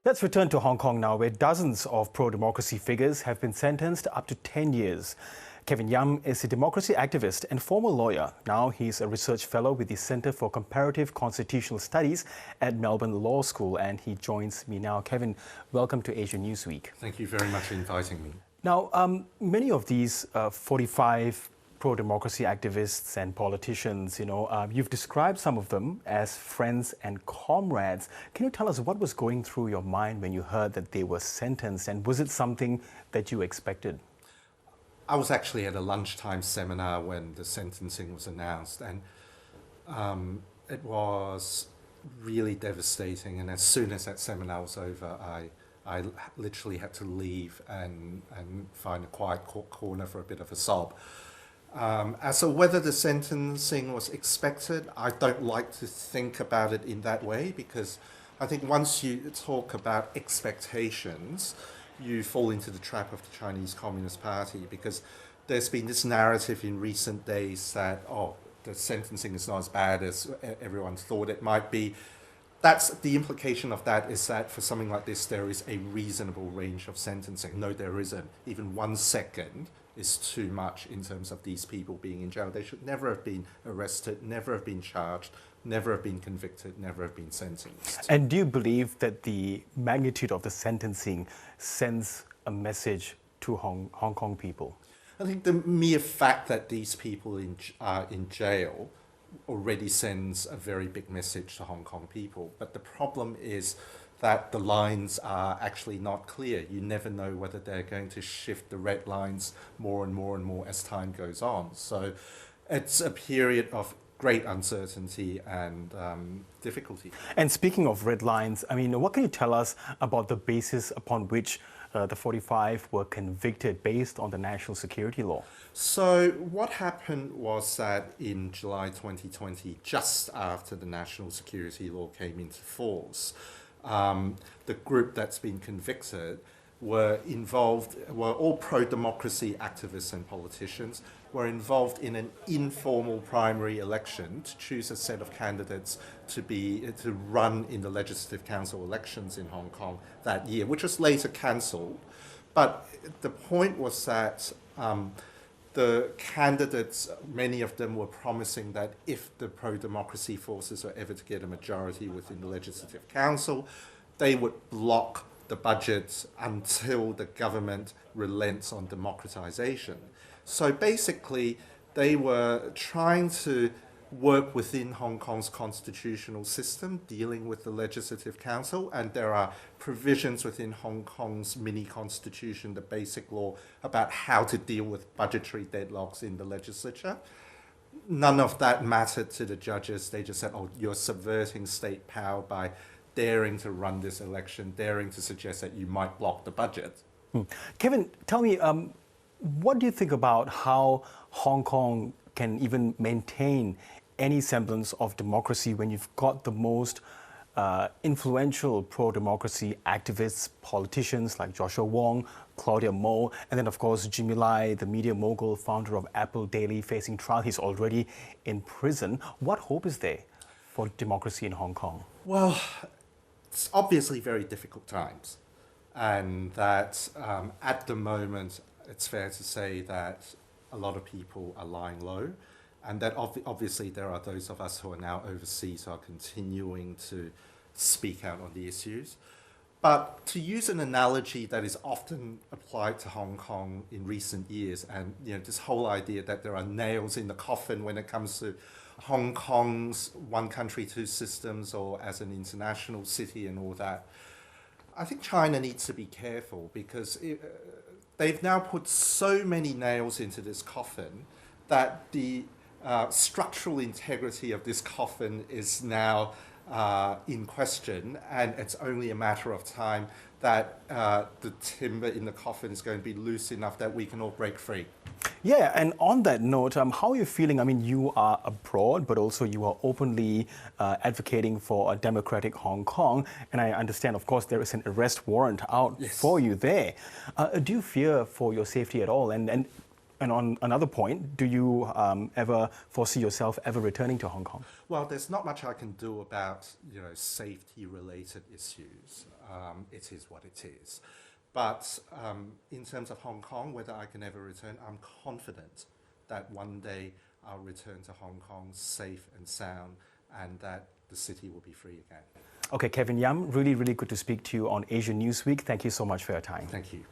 Let's return to Hong Kong now, where dozens of pro-democracy figures have been sentenced up to 10 years. Kevin Yam is a democracy activist and former lawyer. Now he's a research fellow with the Centre for Comparative Constitutional Studies at Melbourne Law School, and he joins me now. Kevin, welcome to Asia Newsweek. Thank you very much for inviting me. Now, many of these 45 pro-democracy activists and politicians, you've described some of them as friends and comrades. Can you tell us what was going through your mind when you heard that they were sentenced, and was it something that you expected? I was actually at a lunchtime seminar when the sentencing was announced, and it was really devastating. And as soon as that seminar was over, I literally had to leave and find a quiet corner for a bit of a sob. As to whether the sentencing was expected, I don't like to think about it in that way, because I think once you talk about expectations, you fall into the trap of the Chinese Communist Party, because there's been this narrative in recent days that, the sentencing is not as bad as everyone thought it might be. That's the implication of that, is that for something like this, there is a reasonable range of sentencing. No, there isn't. Even 1 second is too much in terms of these people being in jail. They should never have been arrested, never have been charged, never have been convicted, never have been sentenced. And do you believe that the magnitude of the sentencing sends a message to Hong Kong people? I think the mere fact that these people are in jail already sends a very big message to Hong Kong people. But the problem is that the lines are actually not clear. You never know whether they're going to shift the red lines more and more and more as time goes on. So it's a period of great uncertainty and difficulty. And speaking of red lines, what can you tell us about the basis upon which the 45 were convicted based on the national security law? So what happened was that in July 2020, just after the national security law came into force, the group that's been convicted were all pro-democracy activists and politicians, were involved in an informal primary election to choose a set of candidates to run in the Legislative Council elections in Hong Kong that year, which was later cancelled. But the point was that the candidates, many of them were promising that if the pro-democracy forces were ever to get a majority within the Legislative Council, they would block the budget until the government relents on democratization. So basically, they were trying to work within Hong Kong's constitutional system, dealing with the Legislative Council, and there are provisions within Hong Kong's mini-constitution, the Basic Law, about how to deal with budgetary deadlocks in the legislature. None of that mattered to the judges. They just said, you're subverting state power by daring to run this election, daring to suggest that you might block the budget. Kevin, tell me, what do you think about how Hong Kong can even maintain any semblance of democracy when you've got the most influential pro-democracy activists, politicians like Joshua Wong, Claudia Mo, and then of course Jimmy Lai, the media mogul, founder of Apple Daily, facing trial. He's already in prison. What hope is there for democracy in Hong Kong? Well, it's obviously very difficult times, and that at the moment it's fair to say that a lot of people are lying low, and that obviously there are those of us who are now overseas who are continuing to speak out on the issues. But to use an analogy that is often applied to Hong Kong in recent years, and this whole idea that there are nails in the coffin when it comes to Hong Kong's one country, two systems, or as an international city and all that, I think China needs to be careful, because they've now put so many nails into this coffin that the structural integrity of this coffin is now in question, and it's only a matter of time that the timber in the coffin is going to be loose enough that we can all break free. Yeah, and on that note, how are you feeling? You are abroad, but also you are openly advocating for a democratic Hong Kong, and I understand, of course, there is an arrest warrant out for you there. Do you fear for your safety at all? And And on another point, do you ever foresee yourself ever returning to Hong Kong? Well, there's not much I can do about safety-related issues. It is what it is. But in terms of Hong Kong, whether I can ever return, I'm confident that one day I'll return to Hong Kong safe and sound, and that the city will be free again. Okay, Kevin Yam, really, really good to speak to you on Asia Newsweek. Thank you so much for your time. Thank you.